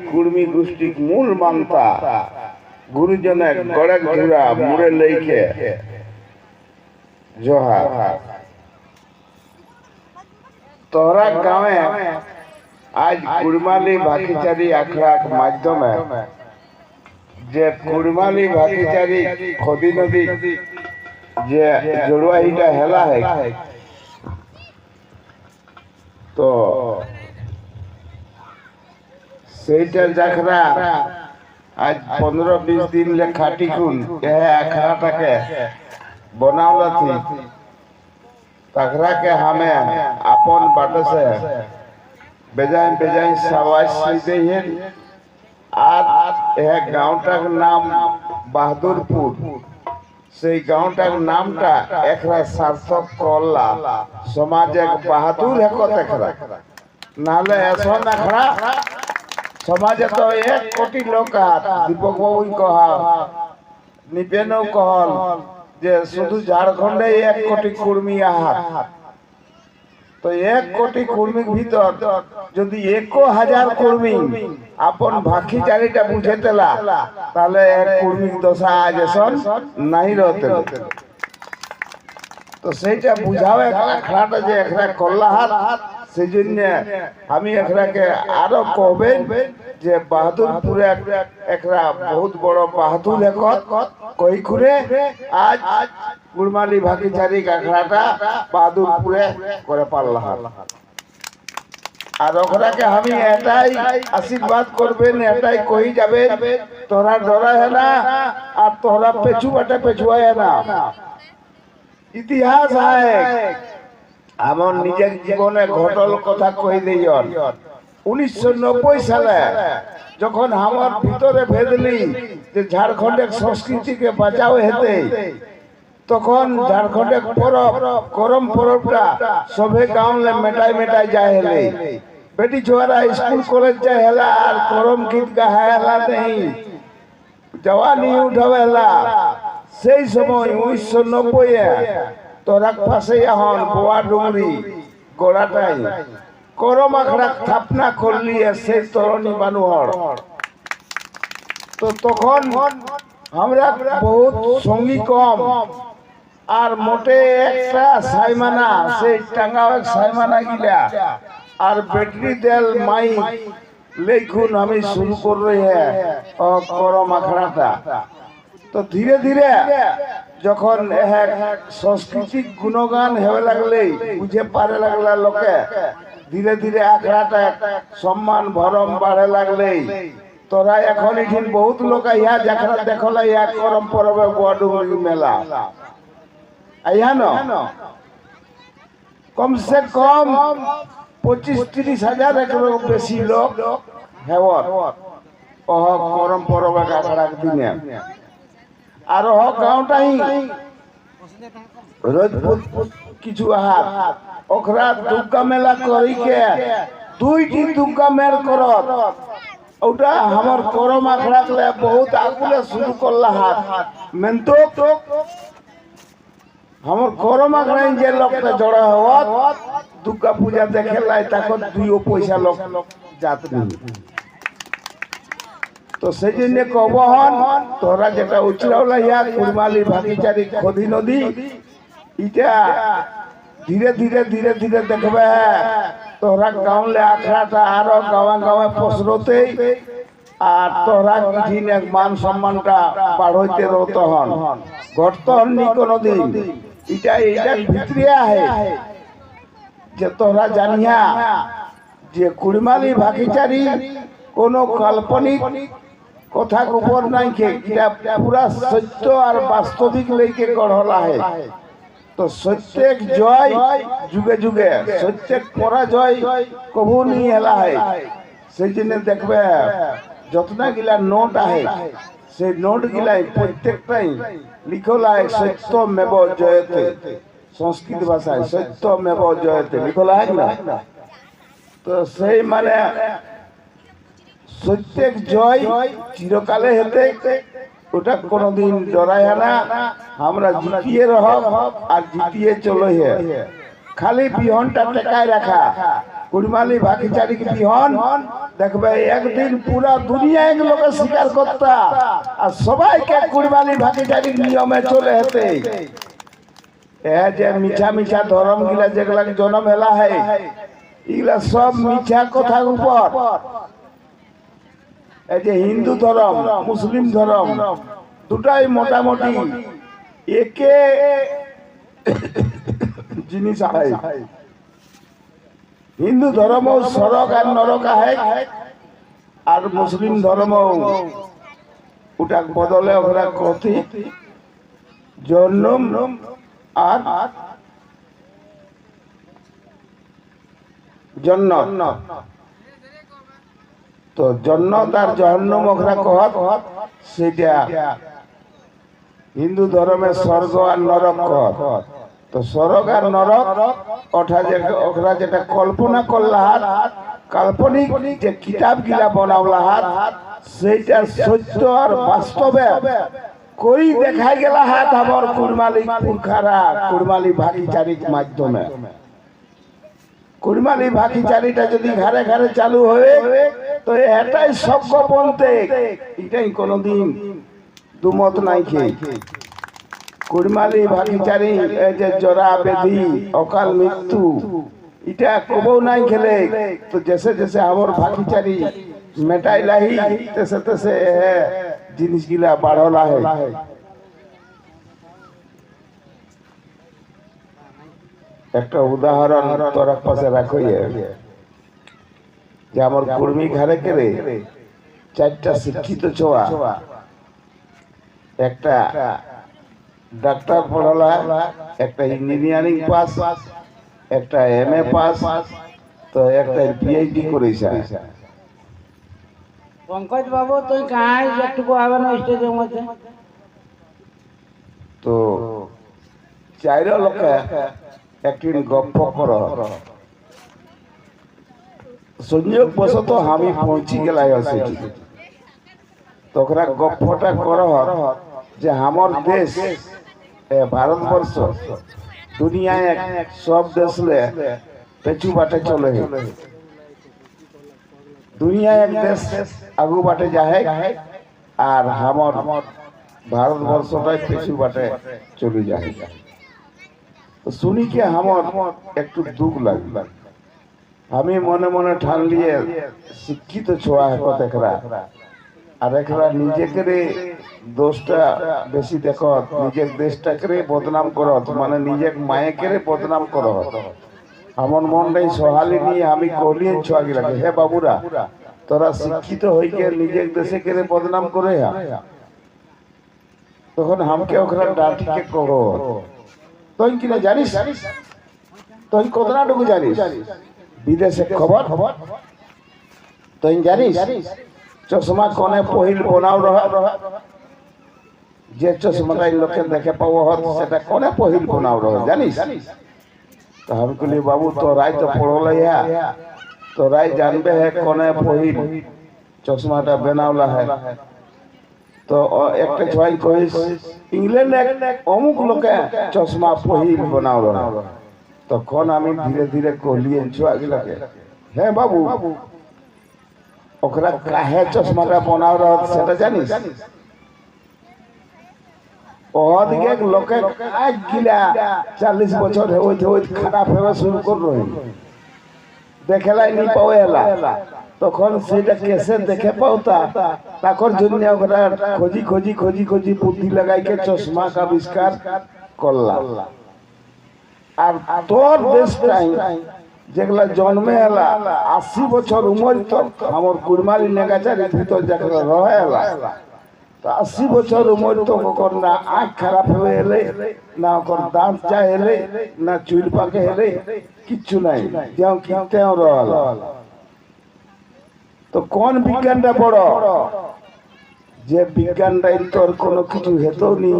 কুর্মী গোষ্ঠী মূল মানতা গুরুজনে গড়ে ঘুরা মুড়ে লেখে জোহার। তোরা গাঁৱে আজ কুড়মালি ভাকিচারি আখড়ার মাধ্যমে যে কুড়মালি ভাকিচারি খদি নদী যে জড়ুয়াহিটা হেলা है তো সেইটা জাখরা আজ 15-20 दिन ले खाटी खुन यह अखड़ाटाके बनावला थी तखरा के हमें अपन बाटे से बेजाइन सवाज सीधे हैं। आज यह गाँवटार नाम बहादुरपुर से गाँवटार नामटा एकरा सार्थक करला समाज एक बहादुर है कत एकरा नाले ऐसा नखरा समाज तो 1 कोटी लोग दीपक बाबू कहा निपेनो कहल जे शुद्ध झारखंडे 1 कोटी कुर्मी आहार तो 1 कोटी कुर्मी भीतर যদি 1000 কুর্মী আপন ভাখি চারিটা বুঝেতেলা তাহলে এক কুর্মী দশা আজেসন নাই রতে তো সেইটা বুঝাবে আখড়াটা যে এখরা করলা হাত সেই জন্য আমি এখরাকে আরো কবেন যে বাহাদুরপুরে একরা বহুত বড় বাহাদুর একত কই করে আজ কুড়মালি ভাকিচারি আখড়াটা বাহাদুরপুরে করে পারলা হাত আর ওখরাকে আমি এটাই আশীর্বাদ করবেন এটাই কই যাবে তোরা ডরা है না আর তোরা পেছু বাটা পেছুয়া না ইতিহাস है আমার নিজের জীবনে ঘটল কথা কই দিয়ন 1990 সালে যখন আমার ভিতরে ভেদলি যে ঝাড়খণ্ডের সংস্কৃতিকে বাঁচাও হেতে তখন ঝাড়খণ্ডের পরব করম পরবটা সবে গাঁওলে মেটাই যায় হেলে বেটি ছোয়ারা স্কুল কলেজ যায় হেলা আর করম গীত গাহে হেলা নেই জওয়ানি উঠাবেলা সেই সময় 1990 তোরা পাশে এখন বোয়া ডুমরি গোড়াটাই করম আখড়া স্থাপনা করলি সেই তরণী মানুষর তো তখন আমরা বহুত সঙ্গী কম আর মোটে একটা সাইমানা সেই টাঙ্গাও এক সাইমানা গিলা আর ব্যাটারি তেল মাই লেখুন আমি শুরু कर रही है और करम আখড়াটা তো ধীরে ধীরে যখন সাংস্কৃতিক গুণগান হেবে লাগলে বুঝে পারে লাগলা লোকে ধীরে ধীরে আখড়াটা সম্মান ভরম বাড়ে লাগলে তোরা এখন এখান বহুত লোক ইয়া যাখরা দেখলা ইয়া করম পরবে বড়ডুমরি মেলা আইয়া ন কম সে কম 25-30 হাজার একরো বেশি লোক হেওয়ার ওহ করম পরবে আখড়া দিনে আর ওহ গাঁওটাই রোজপুর কিছু আহার ওখরা দুর্গা মেলা করিকে 2টি দুর্গা মেল করত ওটা আমার করম আখড়াকলে বহুত আগুলে শুরু করলা হাত মেনতো আমার করম আখড়াই যে লোকটা জড়া হওয়াত দুর্গা পূজা দেখে লাই তখন 2 পয়সা লোক যাত নেই তো সেই জন্য কবহন তোরা যেটা উচরাওলা ইয়া কুড়মালি ভাকিচারি খদি নদী এটা ধীরে ধীরে দেখবে তোরা গাঁওলে আখড়াটা আরো গাঁৱে পসরতে আর তোরা কিছু মান সম্মানটা বাড়ইতে রতহন ঘটতহন নি কোনদিন এটা ভিতরে আহে যে তোরা জানিয়া যে কুড়মালি ভাকিচারি কোনো কাল্পনিক কথা উপর নাই কে এটা পুরা সত্য আর বাস্তবিক লেকে গড়লা है তো সত্যেক জয় যুগে যুগে সত্যেক পরাজয় কবু নি হেলা है সেই জন্য দেখবে যতনা গিলা নোট আহে সেই নোট গিলাই প্রত্যেকটাই লিখলা है সত্যমেব জয়তে সংস্কৃত ভাষায় সত্যমেব জয়তে লিখলা है না তো সেই মানে প্রত্যেক জয় চিরকালে হেতে ওটা কোনদিন ডরায় না আমরা জিতিয়ে রহ আর জিতিয়ে চলো হে খালি বিহনটা টেকায় রাখা কুড়মালি ভাগিচারি বিহন দেখবে একদিন পুরা দুনিয়া এগুলোকে স্বীকার করতা আর সবাইকে কুড়মালি ভাগিচারির নিয়মে চলে হেতে এ যে মিছা মিছা ধর্ম গিলা যেগুলা জন্ম হেলা হয় এগুলা সব মিছা কথার উপর। এই যে হিন্দু ধর্ম মুসলিম ধর্ম দুটাই মোটামুটি একে জিনিস হয়। হিন্দু ধর্ম সড়ক আর নরক আহে আর মুসলিম ধর্ম ওটা বদলে ওরা কথি জন্ম আর জন্য তো জন্নত আর জহন্নম ওরা কহত সেটা হিন্দু ধর্মে স্বর্গ আর নরক কহত। তো স্বর্গ আর নরক ওরা যেটা কল্পনা করলা হাত কাল্পনিক যে কিতাব গিলা বনাওলা হাত সেইটা সত্য আর বাস্তবে করি দেখাই গেলা হাত আমার কুড়মালি পুরখারা কুড়মালি ভাগিচারির মাধ্যমে। কুড়মালি ভাগিচারিটা যদি ঘরে ঘরে চালু হয়ে তো এটাই সভ্য বলতে এটাই কোনোদিন দুমত নাই খেয়ে। কুড়মালি ভাগিচারি যে জরা বেদি অকাল মৃত্যু এটা কবও নাই খেলে তো জেসে জেসে আমার ভাগিচারি মেটাই লাহি তেসে তেসে জিনিসগুলা বাড়লা হয়। একটা উদাহরণ তোর পাশে রাখো যে আমার কর্মী ঘরে কেড়ে চারটা শিক্ষিত ছোয়া একটা ডাক্তার পড়ালা একটা ইঞ্জিনিয়ারিং পাস একটা MA পাস তো একটা PhD করেছে। পঙ্কজ বাবু তুই কাই একটু আবার স্টেজের মধ্যে তো চাইর লোকে একদিন গপ্প কর সংযোগ বশত আমি পৌঁছি গেলাই সেটি তোরা গপ্পটা কর যে আমার দেশ ভারতবর্ষ দুনিয়ায় সব দেশ পেছু বাটে চলে দুনিয়ায় এক দেশ আগু বাটে যাহে আর আমার ভারতবর্ষটাই পেছু বাটে চলে যায়। শুনি কি আমার একটু দুঃখ লাগল। আমি মনে মনে ঠান লিয়ে শিক্ষিত ছোয়া হেকত একরা আর একরা নিজেকে দোষটা বেশি দেখ নিজের দেশটাকে বদনাম করত মানে নিজের মায়েকে বদনাম করত। আমার মনটাই সহালি নিয়ে আমি কলিয়ে ছোয়া গেলাম হে বাবুরা তোরা শিক্ষিত হয়ে গিয়ে নিজের দেশে কেড়ে বদনাম করে তখন আমাকে ওখানে ডাটিকে করো তুই কিনা জানিস তুই কতটাটুকু জানিস বিদেশে খবর তুই জানিস চশমা কনে পহিল বনাও যে চশমাটাই লোকে দেখে পাবো সেটা কনে পহিল বনাও জানিস। তো আমি বলি বাবু তোরাই তো পড়লাই তোরাই জানবে কনে পহিল চশমাটা বেনাওলা হয়। তো একটা ছয় কহিস ইংল্যান্ডে অমুক লোকে চশমা পহিল বনাওল তখন আমি ধীরে ধীরে কলিয়ে ছুয়াগুলাকে হ্যাঁ বাবু ওরা কাহে চশমাটা বনাওল সেটা জানিস। ওদিকে লোকে কাজ গিলা 40 বছর হইতে খারাপ হওয়া শুরু করলো দেখেলাই নি পাও এলা তখন সেটা কেসে দেখে পাওতা তাকর জন্য ওরা খোঁজি খোঁজি খোঁজি খোঁজি বুদ্ধি লাগাইকে চশমা আবিষ্কার করলাম। আর তোর দেশটাই যেগুলা জন্মে এলা 80 বছর উমর তো আমার কুড়মালি নেগাচারির ভিতর যেগুলা রহে এলা তো 80 বছর উমর তো ওকর না আঁখ খারাপ হয়ে এলে না ওকর দাঁত যা এলে না চুল পাকে এলে কিচ্ছু নাই যেও কিনতেও রহল। তো কোন বিজ্ঞানটা বড় যে বিজ্ঞানটাই তোর কোনো কিছু হেতো নি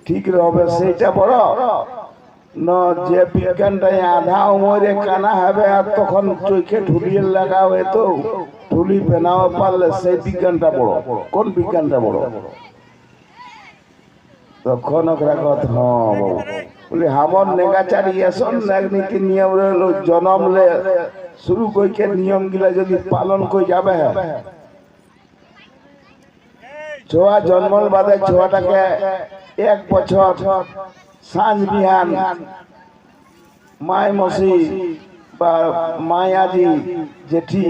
ঠিক হবে সেইটা বড় না যে বিজ্ঞানটাই আধা উমরে কানা হবে আর তখন চোখে ঢুলিয়ে লাগাও হেতো ঢুলি বেনাও পারলে সেই বিজ্ঞানটা বড়। কোন বিজ্ঞানটা বড় তখন ওরা কথা হ্যাঁ বলে আমার নেগাচারি এসন নীতি নিয়ম রইল জনমলে শুরু কইকে নিয়ম গিলা যদি পালন কই যাবে ছোয়া জন্মল বাদে ছোয়াটাকে 1 বছর সাঁঝ বিহান মায় মসি বা মায়াজি জেঠি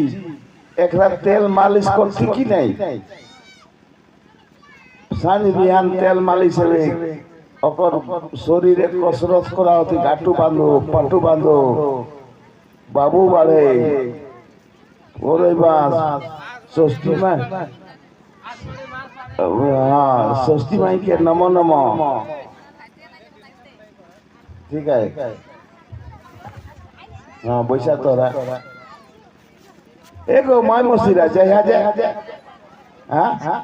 একরা তেল মালিশ করছি কি নাই সাঁঝ বিহান তেল মালিশ হবে অকর শরীরে কসরত করা হতে গাটু বাঁধো পাটু বাঁধো বাবু বাড়ে ওরে বাস ষষ্ঠী মা হ্যাঁ ষষ্ঠী মাইকে নম নম ঠিক আছে হ্যাঁ বৈশা তোরা এগো মায় মসিরা জয় হাজে হ্যাঁ হ্যাঁ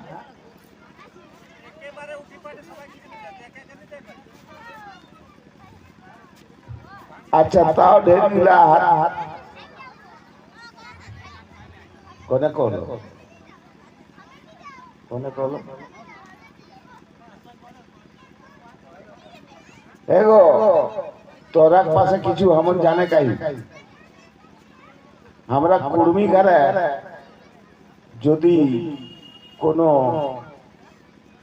আচ্ছা তাও ঢের গিলা হাত কোনে করলো কোনে করলো এগো তোরা পাশে কিছু हमन জানে কাই আমরা কুর্মি ঘরে যদি কোনো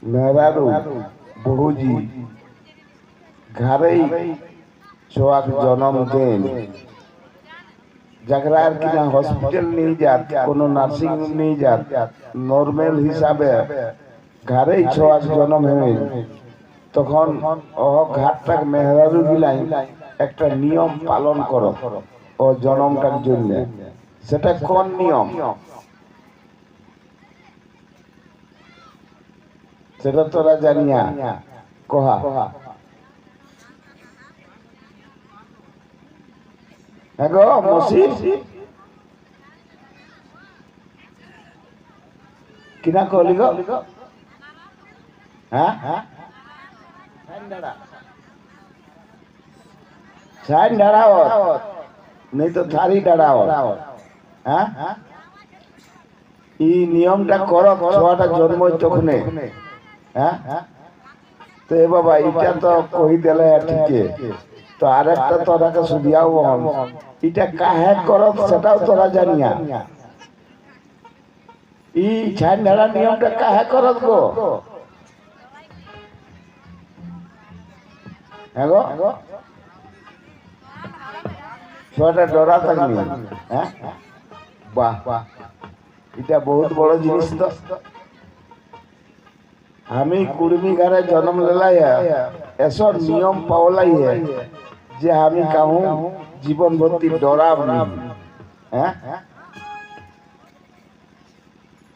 মেহরারু বহুজি ঘরেই ছোয়াক জন্ম দেন জাগরার কিনা হসপিটাল নিয়ে যাত কোনো নার্সিং হোম নিয়ে যাত নরমাল হিসাবে ঘরেই ছোয়াক জন্ম হয় তখন ঘাটটাক মেহরারু গিলাই একটা নিয়ম পালন করো ও জন্মটার জন্য সেটা কোন নিয়ম সেটা তোরা জানিয়া কহা এগো মসি কিনা কলি গো হ্যাঁ সাইন ডাড়াওত नहीं तो थारी डाड़ाओ হ্যাঁ এই নিয়মটা করো ছোয়াটা জন্ম তখনে হ্যাঁ তো এ বাবা এটা তো কই দিলে ঠিকই তো আরেকটা তোরাকে সুবিয়াও এটা কাহে করো সেটাও তোরা জানিয়া এই ছাই নাড়া নিয়মটা কাহে করো গো হ্যাঁ গো ছোয়াটা ডরা থাকনি হ্যাঁ বাহ এটা বহুত বড় জিনিস তো আমি কুর্মি ঘরে জন্ম লেলাই এসব নিয়ম পাওলাই যে আমি কাহু জীবন ভর্তি ডরাব না হ্যাঁ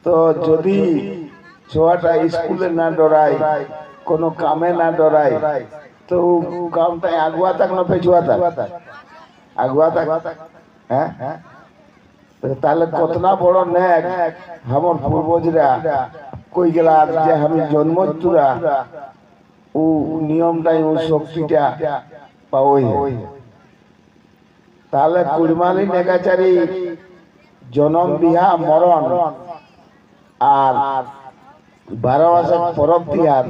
তো যদি ছোয়াটা স্কুলে না ডরাই কোনো কামে না ডরাই তো কামটা আগুয়া থাক না পেছুয়া থাক আগুয়া থাক হ্যাঁ তাহলে কতনা বড় নেক আমার পূর্বজরা কই গেলা যে আমি জন্মতুরা ও নিয়মটাই ও শক্তিটা পাওই তাহলে কুরমালি নেগাচারি জনম বিহা মরণ আর 12 মাসের পরব তিহার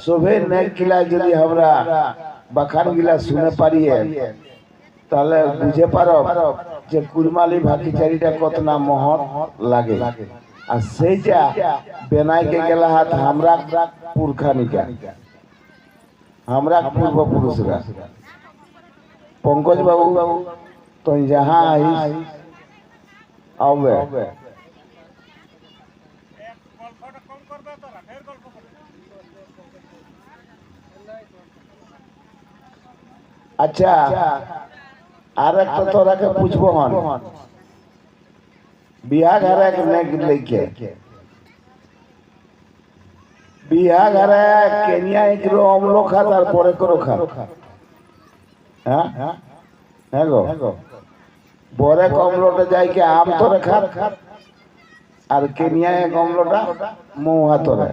সবে নেক গিলা যদি আমরা বাখান গিলা শুনে পারিয়ে তাহলে বুঝে পারো যে কুরমালি ভাতিচারিটা কত না মহৎ লাগে আর সেইটা বেনাইকে গেলা হাত আমরা পুরখানিকা আমরা পূর্বপুরুষরা পঙ্কজ বাবু তো যাহা আইস আবে আচ্ছা আর একটা তোরাকে পুছবো হন বিয়া ঘরে এক নেক লইকে বিয়া ঘরে কেনিয়া একরো অম্ল খা তারপরে করো খা হ্যাঁ হ্যাঁ গো বরে কমলোটা যাই কে আম তোরে খা আর কেনিয়া কমলোটা মৌহা তোরে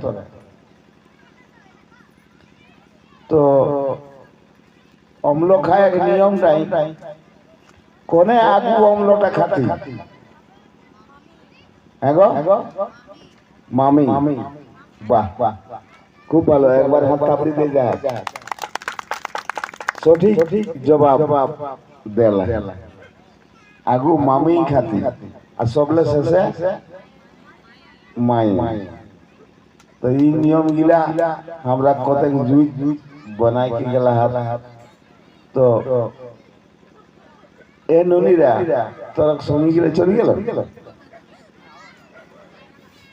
তো অম্ল খায় এক নিয়মটাই কোনে আগু অম্লটা খাতি হ্যাঁ গো মামি বাহ খুব ভালো একবার হাত থাপড়ি দিয়ে যায় সঠিক জবাব দেলা আগু মামি খাতি আর সবলে শেষে মাই তো এই নিয়ম গিলা আমরা কতক জুই বানাই কি গেলা হাত তো এ ননিরা তোরা সঙ্গী গিলে চলে গেল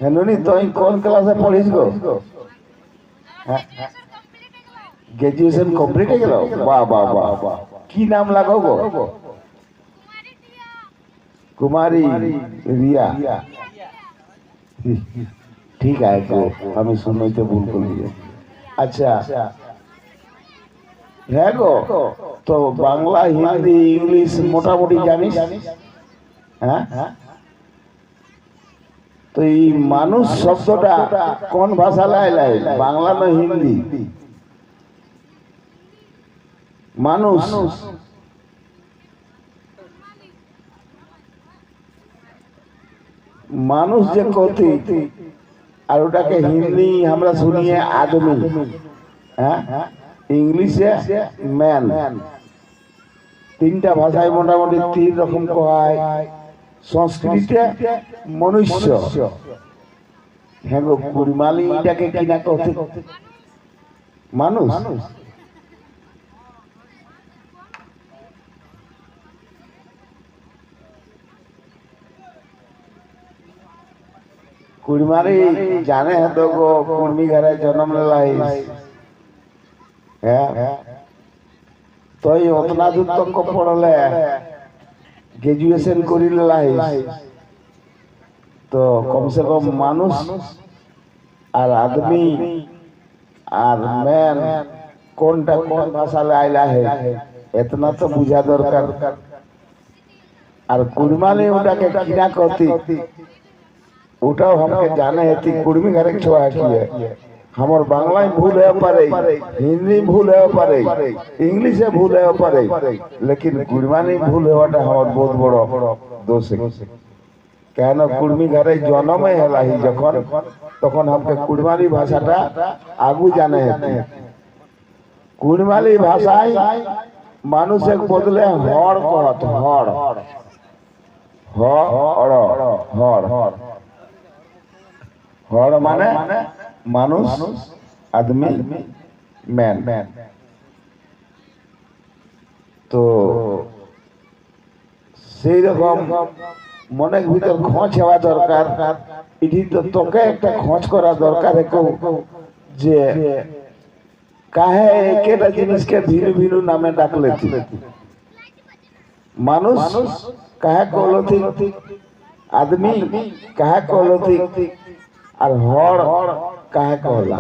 হ্যাঁ ননি তুই কোন ক্লাসে পড়িস গো গ্রাজুয়েশন কমপ্লিট হয়ে গেল বাহ বাহ বাহ বাহ কি নাম লাগাও গো কুমারী রিয়া ঠিক আছে আমি শুনতে ভুল করলি আচ্ছা হ্যাঁ গো তো বাংলা হিন্দি ইংলিশ মোটামুটি জানিস হ্যাঁ তো এই মানুষ শব্দটা কোন ভাষা লাই বাংলা না হিন্দি মানুষ মানুষ যে কতি আর ওটাকে হিন্দি আমরা শুনিয়ে আদমি হ্যাঁ ইংলিশে ম্যান তিনটা ভাষায় মোটামুটি তিন রকম কয় সংস্কৃতে মনুষ্য হ্যাঁ গো কুড়মালি এটাকে কিনা কতি মানুষ कुड़मारी जाने हैं तो को कुड़मी घरे जन्म लाई है तो ये उतना दूर तक को पढ़ले ग्रेजुएशन करी लाई तो कम से कम मानुष और आदमी और मैन कौन भाषा लाइला है इतना तो बुझा दरकार और कुड़माली उड़ा के किना करती ওটাও हमके जाने हेती कुड़मी घरे छोआ की है हमर बांग्ला भूल है पारे हिंदी भूल है पारे इंग्लिश है भूल है पारे लेकिन कुड़मानी भूल है हमर बहुत बड़ो दोष है कहना कुड़मी घरे जन्म है लाही जखन तखन हमके कुड़मानी भाषाटा आगू जाने हेती कुड़माली भाषाय मानुषक बदले हड़ कहत हड़ हड़ हड़ माने मानुष आदमी मैन तो সেই রকম মনের ভিতর খোঁজ হওয়া দরকার এটি তো তোকে একটা খোঁজ করা দরকার যে কাহে একেটা জিনিসকে ভিন্ন ভিন্ন নামে ডাকলে মানুষ কাহে কলথি आदमी काहे कहलथी और हड़ काहे कहला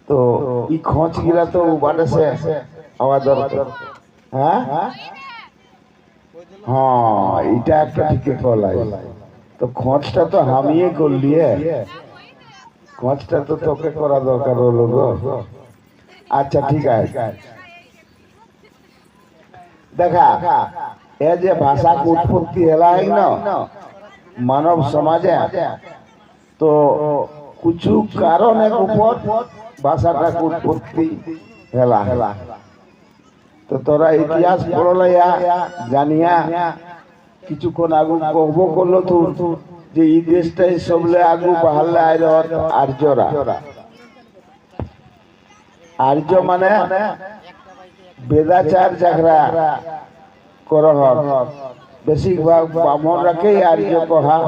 तो ई खोज गिरा तो बाटे से आवाज दरकार हां हां इटा একটা ঠিকই कहला तो खोजটা तो हमिए कर लिए खोजটা तो তোকে করা দরকার হলো গো আচ্ছা ঠিক আছে দেখা ए जे भाषा की उत्पत्ति हेला है ना मानव समाजे तो कुछ कारण एक ऊपर भाषा का उत्पत्ति हेला तो तोरा इतिहास पढ़ले जानिया কিছুক্ষণ আগু কহবো করলো তো যে এই দেশটাই সবলে আগু বাহালে আইর আর্যরা আর্য মানে বেদাচার জাগরা করহ বেশিরভাগ ব্রাহ্মণরাকে আর্য কহা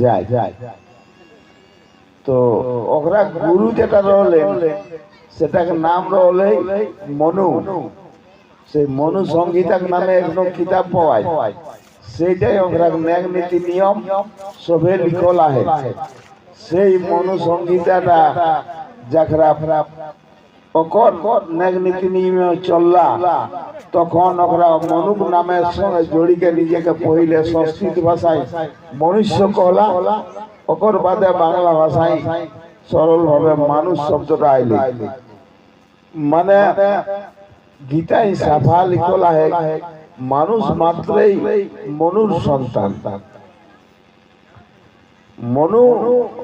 যায় তো ওরা গুরু যেটা রহলে সেটাকে নাম রহলে মনু সেই মনু সংহিতা নামে একদম কিতাব পাওয়ায় সেইটাই ওরা ন্যায় নীতি নিয়ম সবে লিখল আছে সেই মনু সংহিতাটা যারা অকর ন্যায় নীতি নিয়ম চললা তখন ওরা মনুক নামের সঙ্গে জড়িকে নিজেকে পहिले সংস্কৃত ভাষায় মনুষ্য কহলা অকর বাদে বাংলা ভাষায় সরল ভাবে মানুষ শব্দটা আইলে মানে গীতায় সাফা লিখলা है মানুষ মাত্রই মনুর সন্তান মনু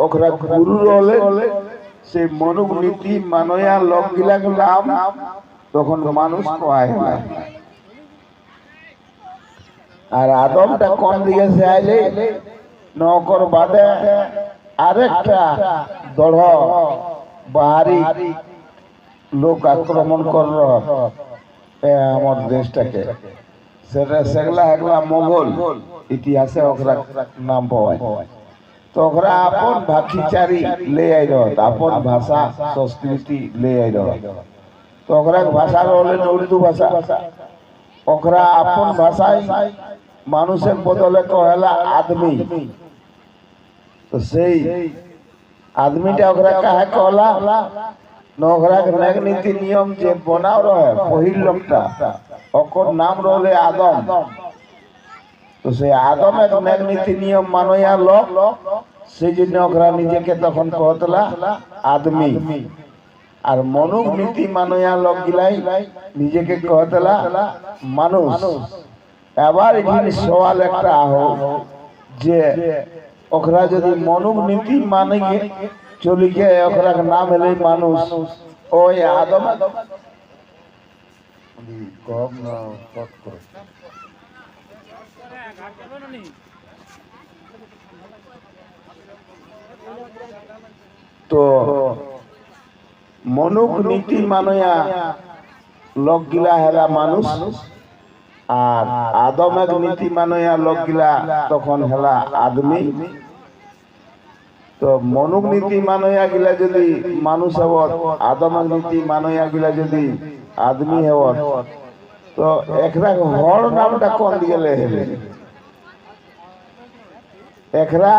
ওরা গুরু হলে সেই মনুক নীতি মানয়া লোক গিলাক নাম তখন মানুষ কয় না। আর আদমটা কোন দিকে সে আইলে নকর বাদে আরেকটা দড় বাহারি লোক আক্রমণ করল আমার দেশটাকে, সেগুলা একলা মোগল ইতিহাসে ওকরা নাম পাওয়া। তো ওকরা আপন ভাষিচারি লে আইল, আপন ভাষা সংস্কৃতি লে আইল। তো ওকরা ভাষা হলেন উর্দু ভাষা। ওকরা আপন ভাষায় মানুষের বদলে কহেলা আদমি। তো সেই আদমিটা ওকরা কাহে কহলা, ওকরা নেক নীতি নিয়ম যে বনাও রহে পহিল লোকটা ওকর নাম রহলে আদম। তো সেই আদমের নেক নীতি নিয়ম মানইয়া লোক, সেই জন্য ওকরা নিজেকে তখন কহতলা আদমি। আর মনুক নীতি মানইয়া লোক গিলাই নিজেকে কহতলা মানুষ। এবার এখানে সওয়াল একটা আহ যে ওকরা যদি মনুক নীতি মানে চলি গে ওকরা নাম এলে মানুষ, ওই আদম তো মনুক নীতি মানয়া লোক গিলা হেলা মানুষ, আর আদমের নীতি মানয়া লোক গিলা তখন হেলা আদমি। তো মনুক নীতি মানয়া গিলা যদি মানুষ হব, আদমের নীতি মানয়া গিলা যদি আদমি হব, তো একরা হর নামটা কোন দিকে লেগে? একরা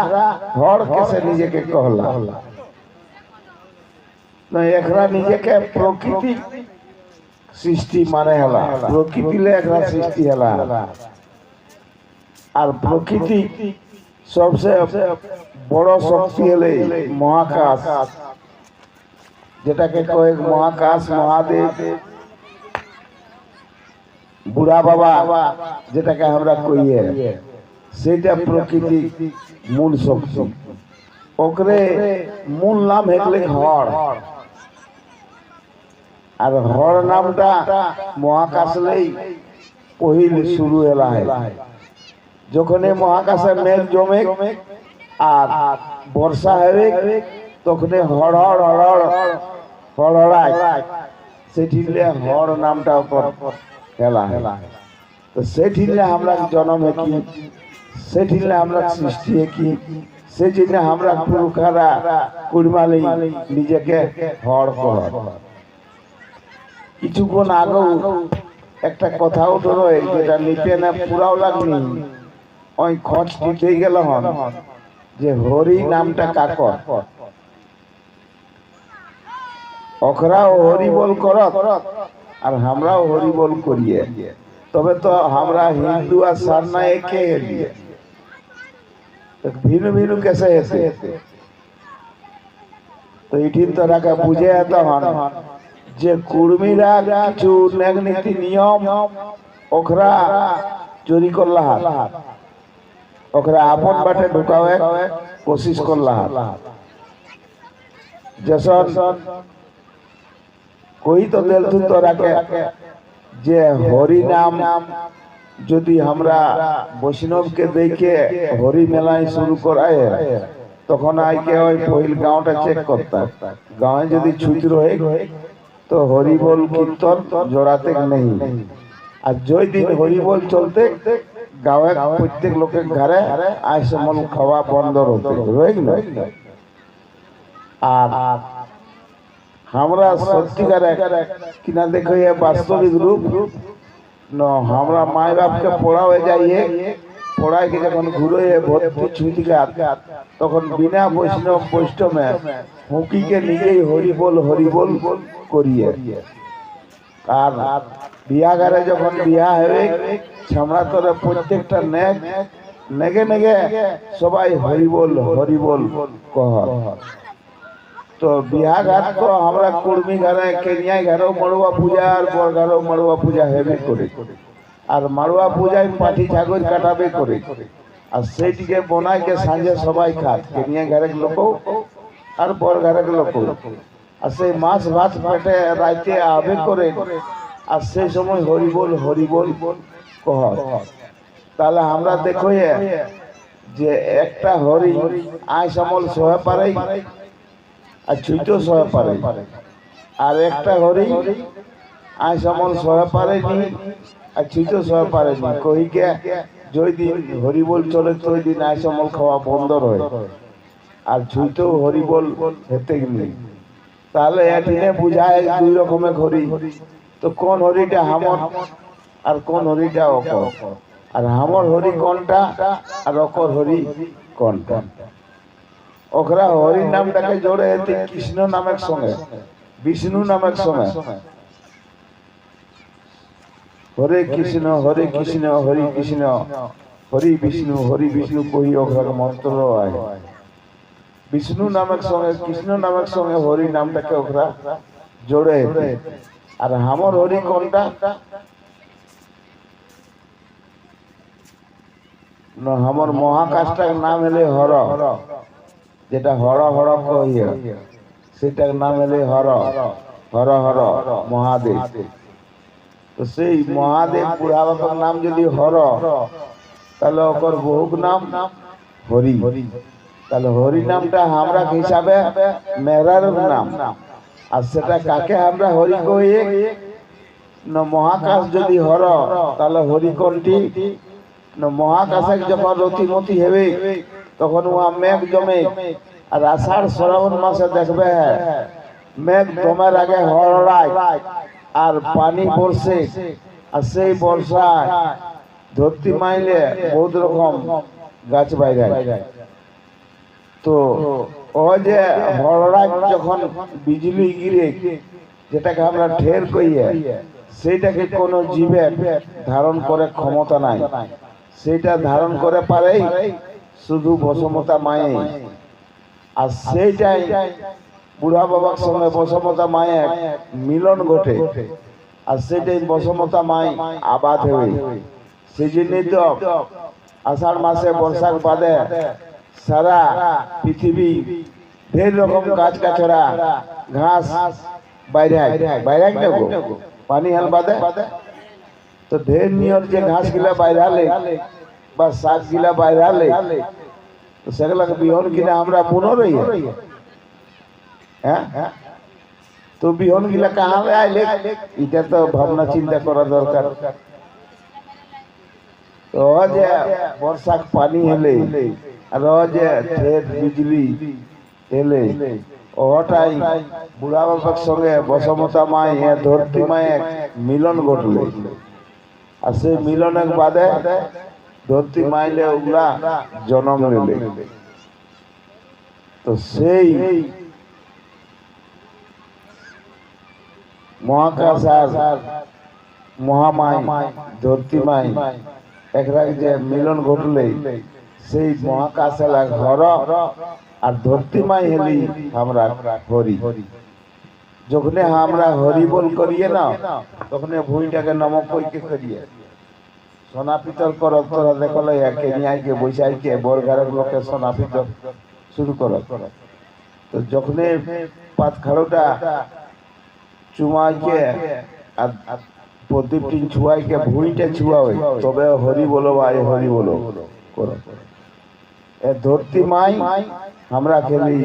হর কেসে নিজেকে কহলা? একরা নিজেকে প্রকৃতি সৃষ্টি মানে হেলা, প্রকৃতিলে একরা সৃষ্টি হেলা। আর প্রকৃতি সবচেয়ে বড় শক্তি হলে মহাকাশ, যেটাকে কয়ে মহাকাশ মহাদেব, বুড়া বাবা যেটাকে আমরা কইয়ে, সেটা প্রকৃতি মূল শক্তি। ওকরে মূল নাম হেকলে হর। আর হর নামটা মহাকাশলেই পহিল শুরু এলা হয়। যখন মহাকাশে মেঘ জমে আর বর্ষা হবে, তখন হড় হড় হড় হড়ায়, সেটিলে হর নামটা খেলা হেলা। তো সেটিলে আমরা জন্ম কি, সেটিলে আমরা সৃষ্টি কি, সেই জন্য আমরা পুরুখারা কুড়মালি নিজেকে হর কর। কিছুক্ষণ আগেও একটা কথা উঠল, যেটা নিতে না পুরাও লাগনি, ওই খোঁজ দিতে গেল হন যে হরি নামটা কাকর। ওকরাও হরি বল করত আর আমরাও হরি বল করিয়ে, তবে তো আমরা হিন্দু আর সারনা একে হেলিয়ে ভিন্ন ভিন্ন কেসে হেসে। তো এটিন তো রাখা বুঝে যেত হন যে কুর্মীরা কিছু নেক নীতি নিয়ম ওকরা চুরি করলা হাত, ওকরা আপন বাটে ঢুকাবে কোশিশ করলা হাত। যেসন কই তো দিল তো রাখে যে হরি নাম যদি আমরা বৈষ্ণবকে দেখে হরি মেলায় শুরু করায়, তখন আইকে ওই পহিল গাঁওটা চেক করতাম। গাঁয়ে যদি ছুটি রয়ে তো হরি বল কীর্তন জোড়াতে নেই। আর যেই দিন হরি বল চলতে গাঁয়ে প্রত্যেক লোকের ঘরে আইসমল খাওয়া বন্ধ হতে রয়ে গেল। আর আমরা সত্যিকার কিনা দেখো বাস্তবিক রূপ আমরা মায় বাপকে পড়াও যাইয়ে, পড়াইকে যখন ঘুরে ভর্তি ছুটি তখন বিনা বৈষ্ণবে হুকিকে নিজেই হরি বল করিয়ে। আর বিয়াঘরে যখন বিয়া হবে, ছামড়া তোরে প্রত্যেকটা নেগে নেগে সবাই হরি বল কহ। তো বিয়া ঘাট তো আমরা কুর্মী ঘরে কেনিয়া ঘরেও মড়ুয়া পূজা আর বর ঘরেও মড়ুয়া পূজা হেবে করে। আর মাড়ুয়া পূজায় পাঠি ছাগল কাটাবে করে। আর সেইটিকে বনাইকে সাঁঝে সবাই খাত, কেনিয়া ঘরের লোক আর বর ঘরের লোক। আর সেই মাছ ভাত পেটে রাইতে আবে করে আর সেই সময় হরিবোল হরিবোল কহ। তাহলে আমরা দেখো যে একটা হরি আয় সমল সহে পারে আর ছুঁইতেও সহে পারে, আর একটা হরি আয় সমল সহে পারেনি আর ছুঁইতেও সহে পারেনি। কহিকে যেই দিন হরিবোল চলে ওই দিন আয় সমল খাওয়া বন্ধ রয়, আর ছুঁইতেও হরিবোল হেতে গেলি। তাহলে এদিনে বুঝায় দুই রকমের হরি। তো কোন হরিটা হামর আর কোন হরিটা অকর, আর হামর হরি কোনটা আর অকর হরি কোনটা। ওখরা হরির নামটাকে জোড়ে এতে কৃষ্ণ নামের সঙ্গে বিষ্ণু নামের সঙ্গে হরে কৃষ্ণ হরে কৃষ্ণ হরি কৃষ্ণ হরি বিষ্ণু কহি ওখরা মন্ত্র আয়। বিষ্ণু নামের সঙ্গে কৃষ্ণ নামের সঙ্গে হরি নামটাকে ওখরা জোড়ে। আর হামর হরি কোনটা আমার মহাকাশটার নাম এলে হর, যেটা হর হর কহিয়ে সেটার নাম এলে হর হর হর মহাদেব। তো সেই মহাদেব বুড়া বাবার নাম যদি হর, তাহলে ওকর বহুক নাম হরি। তাহলে হরি নামটা আমরা হিসাবে মেহরার নাম, আর সেটা কাকে আমরা হরি কহি না মহাকাশ যদি হর, তাহলে হরি কোনটি না মহাকাশে যখন রতিমতি হবে তখন উহা মেঘ জমে। আর আষাঢ় শ্রাবণ মাসে দেখবে মেঘ জমের আগে হড়ায় আর পানি বর্ষে, আর সেই বর্ষায় ধরতি মাইলে বহুত রকম গাছ বাইরে। তো ও যে হড়ায় যখন বিজলি গিরে, যেটাকে আমরা ঢের কইয়ে, সেইটাকে কোনো জীবে ধারণ করে ক্ষমতা নাই। সেটা ধারণ করে পারে শুধু বসমতা মায়ে। আর সেইটাই বুড়া বাবার সঙ্গে বসমতা মায়ের মিলন ঘটে, আর সেটাই বসমতা মাই আবাদ হবে। সেই জন্যই তো আষাঢ় মাসে বর্ষার বাদে সারা পৃথিবী ঢের রকম গাছ গাছরা ঘাস বাইরে বাইরে পানি হাল বাদে। তো ঢের নিয়র যে ঘাস গিলা বাইরালে বা শাক গিলা বাইরালে, তো সেগুলাকে বিহন কিনা আমরা পুনরই হ্যাঁ। তো বিহন গিলা কাহালে আইলে এটা তো ভাবনা চিন্তা করা দরকার। তো যে বর্ষাক পানি হেলে আর যে ঢের বিজলি হেলে, ওটাই বুড়া বাবার সঙ্গে বসমতা মায় ধরতি মায়ের মিলন ঘটলে। আর সেই মিলনের বাদে ধরতি মাইলে ওগুলা জন্ম নিলে। তো সেই মহাকাশ আর মহামায় ধরতি মাই একরা যে মিলন ঘটলে, সেই মহাকাশ এলা ঘর আর ধরতি মাই হেলি আমরা হরি। যখন আমরা হরি বল করিয়ে না, তখন ভুঁইটাকে নমক কইকে করিয়ে সোনা পিতল কর তোরা দেখল কেনিয়াকে বৈশাখকে বরগারের লোকে সোনা পিতল শুরু কর। তো যখন পাতখাড়োটা চুমাইকে আর প্রদীপ টিন ছুয়াইকে ভুঁইটা ছুয়াবে, তবে হরি বলো ভাই হরি বলো করো। এ ধরতি মাই আমরা খেলি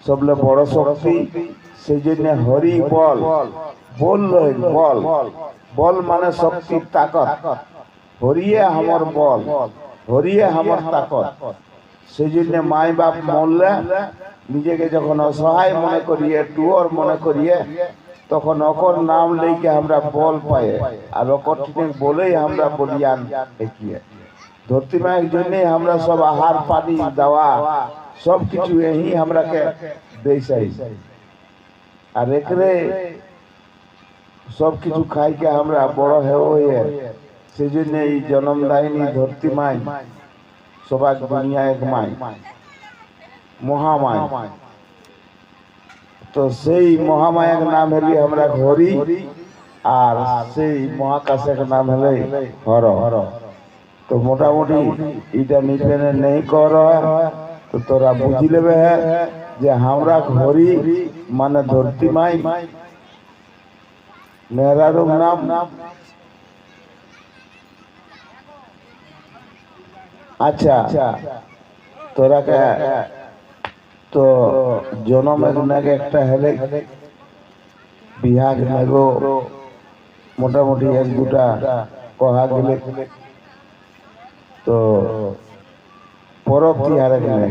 সবলে বড় শক্তি। সেই জন্য হরি বল বল বল বল মানে শক্তির তাকত। হরিয়ে আমার বল হরিয়ে আমার তাকত। সেই জন্য মাই বাপ মরলে নিজেকে যখন অসহায় মনে করিয়ে টুয়র মনে করিয়ে, তখন অকর নাম লেকে আমরা বল পাই। আর অকর ঠিক বলেই আমরা বলিয়ান দেখিয়ে ধরতি মায়ের জন্য আমরা সব আহার পানি দেওয়া সব কিছু এই আমরাকে দেই চাই। আর একরে সব কিছু খাইকে আমরা বড় হয়ে, সেই জন্য এই জন্মদায়িনী ধরতি মাই সবাই দুনিয়া এক মাই মহামায়। তো সেই মহামায়ার নাম হলি আমরা হরি, আর সেই মহাকাশের নাম হলে হর। তো মোটামুটি এটা নিপেনে নেই কর, তো তোরা বুঝি লেবে যে আমরা হরি মানে ধরতি মাই মেহরারুর নাম আচ্ছা তোরাকে তো জনমের নাগে একটা হেলে বিহাগ নাগো মোটামুটি এক দুটা কহা গেলে তো পরব তিহারে গেলে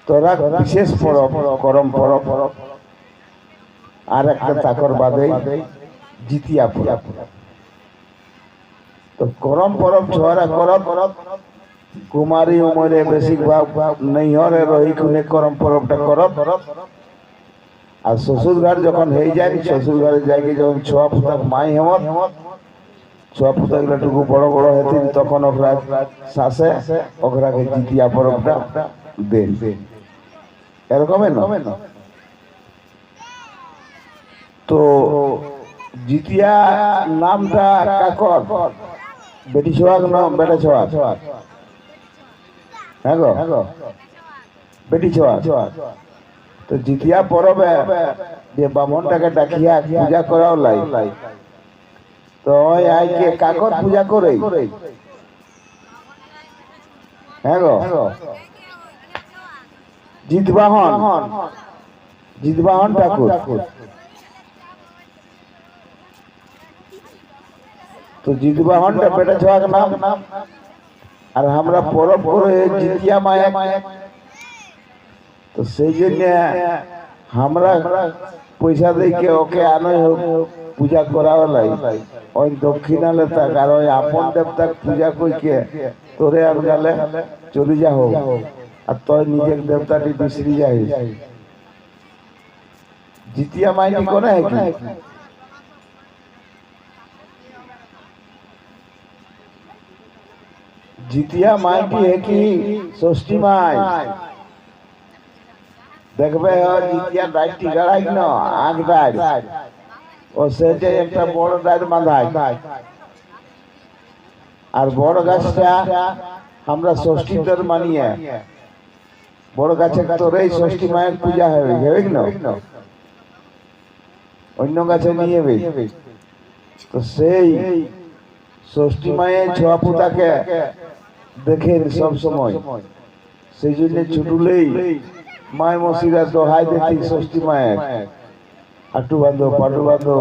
তোরা বিশেষ পরব করম পরব আর একটা তাকর বাদে জিতিয়া পরব তো করম পরব ছোয়ারা করব কুমারী উমরে বেশিরভাগ নৈহরে রহি খুনে করম পরবটা করব আর শ্বশুর ঘর যখন হয়ে যায় শ্বশুর ঘরে যাই যখন ছোয়া পুতাক মাই হেমত ছোয়া পুতাক টুকু বড় বড় হেতি তখন ওরা শাসে ওরাকে জিতিয়া পরবটা দেন এরকম না তো জিতিয়া নামটা কাকর বেটি ছোয়াক না বেটা ছোয়াক হ্যাঁ গো বেটি ছোয়াক তো জিতিয়া পরবে যে বামনটাকে ডাকিয়া পূজা করাও লাই তো ওই আইকে কাকর পূজা করে হ্যাঁ গো জিতবাহন ঠাকুর তো জিতবাহনটা বেটা ছোয়াক নাম আর আমরা পরব করে জিতিয়া মায়া তো সেই জন্য আমরা পয়সা দিয়ে ওকে আনোই হোক পূজা করাও লাই ওই দক্ষিণালে থাক আর ওই আপন দেবতাক পূজা কইকে তোরে আর গেলে চলে যা হোক আর তোর নিজের দেবতাটি বিসরি যাই জিতিয়া মাইনি কোনে কি জিতিয়া মাইটি है कि ষষ্ঠী মাই দেখবে জিতিয়া ডাইটি গাড়াই না আগ ডাই ও সেটে একটা বড় ডাইর বাঁধাই আর বড় গাছটা আমরা ষষ্ঠীদের মানিয়ে বড় গাছে তোরেই ষষ্ঠী মায়ের পূজা হবে না অন্য গাছে নিয়ে তো সেই ষষ্ঠী মায়ের ছোয়া পুতাকে দেখেন সব সময় সেই জন্য ছুটুলেই মায় মসিরা দোহাই দেখি ষষ্ঠী মায়ের আটু বাঁধো পাটু বাঁধো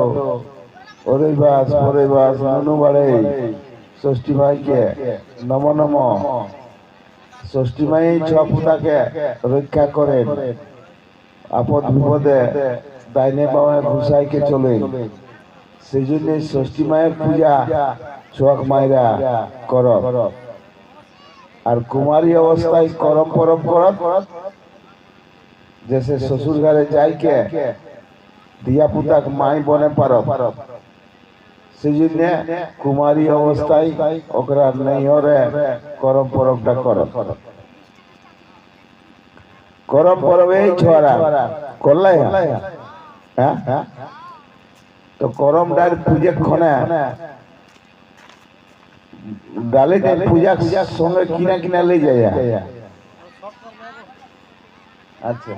ওরে বাস পরে বাস ননু বাড়ে ষষ্ঠী মাইকে নম নম ষষ্ঠী মাই ছোয়া পুতাকে রক্ষা করেন আপদ বিপদে ডাইনে বামে ঘুষাইকে চলে সেই জন্য ষষ্ঠী মায়ের পূজা ছোয়াক মায়েরা কর আর কুমারী অবস্থায় করম পরব করত जैसे ससुर घरे जाई के दिया पुताक माई बने पारब सेजन्य कुमारी अवस्थाय ओकरा नैहरे करम परबटा करब करम परब এই ছোরা করলাই হ্যাঁ তো করম ডার পূজা খনে ডালেতে পূজা সঙ্গে কিনা কিনা ले যায় আচ্ছা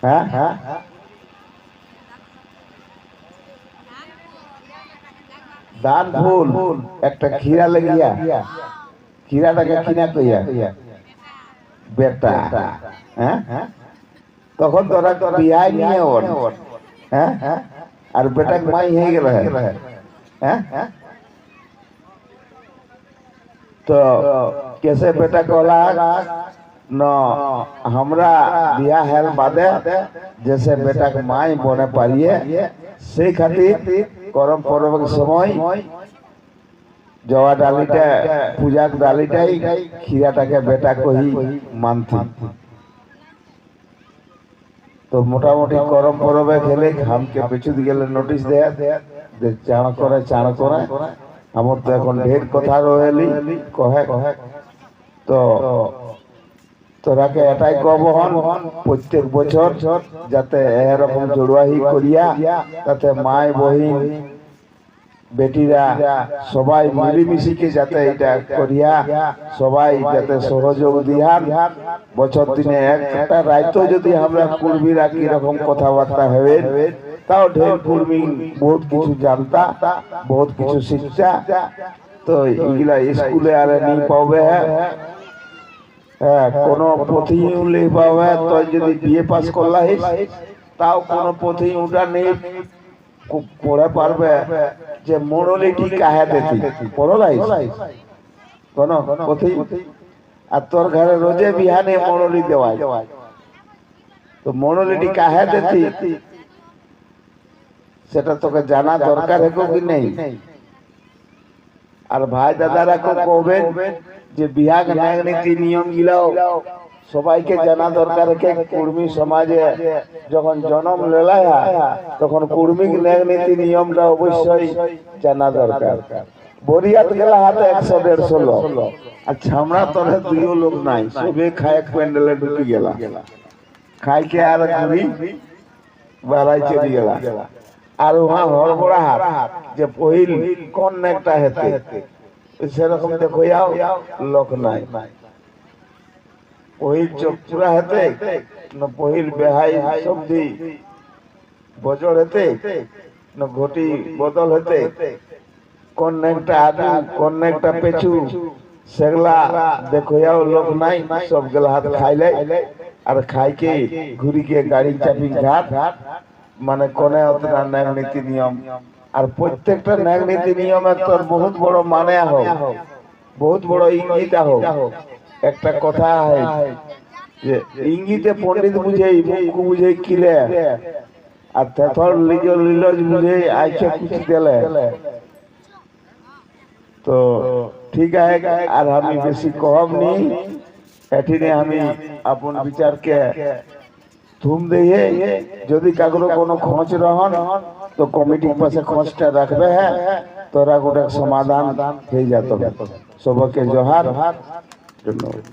হ্যাঁ দান ফুল একটা খিরা লাগিয়া খিরাটাকে কিনা কইয়া বেটা হ্যাঁ তখন তোরা বিয়াই নিয়ে ওর হ্যাঁ আর বেটা মাই হয়ে গেল হ্যাঁ तो कैसे बेटा कहला न हमरा बिया हेल बादे जैसे बेटा के माई बने पारिए से खातिर करम परब के समय जवा डालीटा पूजा के डालीटाई खीराटाके बेटा को ही मानती तो मोटामुटी करम परबे खेले हम के पिछु गेले नोटिस दे जे चाण करे আমার তো এখন ঢের কথা রয়েলি কহে তো তোরাকে এটাই কবহন প্রত্যেক বছর যাতে এরকম জড়ুয়াহি করিয়া তাতে মাই বহিন বেটিরা সবাই মিলিমিশিকে যাতে এটা করিয়া সবাই যাতে সহযোগ দিয়ান বছর দিনে একটা রাইতো যদি আমরা কুর্মীরা কিরকম কথাবার্তা হবে তাও ঢের কুর্মী বহুত কিছু জানতা বহুত কিছু শিখতা তো এগুলা স্কুলে আর নি পাবে হ্যাঁ কোনো পথি উল্লেখ পাবে তো যদি বিয়ে পাস করলা তাও কোনো পথি উঠা নেই পড়ে পারবে যে মোড়লিটি কাহে দেতি পড়লাই কোন পথি আর তোর ঘরে রোজে বিহানে মোড়লি দেওয়ায় তো মোড়লিটি কাহে দেতি সেটা তোকে জানা দরকার হেকো কি নেই আর ভাই দাদারা কো কবেন যে বিহাগ নীতি নিয়ম গিলাও সবাইকে জানা দরকার কে কুর্মী সমাজে যখন জন্ম লেলায় তখন কুর্মী নীতি নিয়মটা অবশ্যই জানা দরকার বরিয়াত গেলা হাতে 100-150 লোক আর ছামড়া তরে দুইও লোক নাই সবে খায় প্যান্ডেলে ঢুকি গেলা খাইকে আর ঘুরি বাড়াই চলে গেলা আর ওহা হড়বড়া হাত যে পহিল কোন একটা হেতে সেরকম দেখো লোক নাই পহিল চোখচুরা হেতে না পহিল বেহাই সবদি বজর হেতে না ঘটি বদল হেতে কোন একটা আদু কোন একটা পেছু সেগুলা দেখো লোক নাই সব গেলা হাত খাইলে আর খাইকে ঘুরিকে গাড়ি চাপি ঘাট মানে কোনে অতটা ন্যায় নীতি নিয়ম আর প্রত্যেকটা ন্যায় নীতি নিয়মের তোর বহুত বড় মানে হোক বহুত বড় ইঙ্গিত হোক একটা কথা হয় যে ইঙ্গিতে পণ্ডিত বুঝেই মুখ বুঝেই কিলে আর তেথর লিলজ বুঝেই আইছে কুচি দিলে তো ঠিক আছে আর আমি বেশি কম নি এঠিনে আমি আপন বিচারকে থুম দিয়ে যদি কাগর কোনো খোঁজ রহন তো কমিটির পাশে খোঁজটা রাখবে হ্যাঁ তোরা গোটা সমাধান হয়ে যেত সবকে জোহার ধন্যবাদ।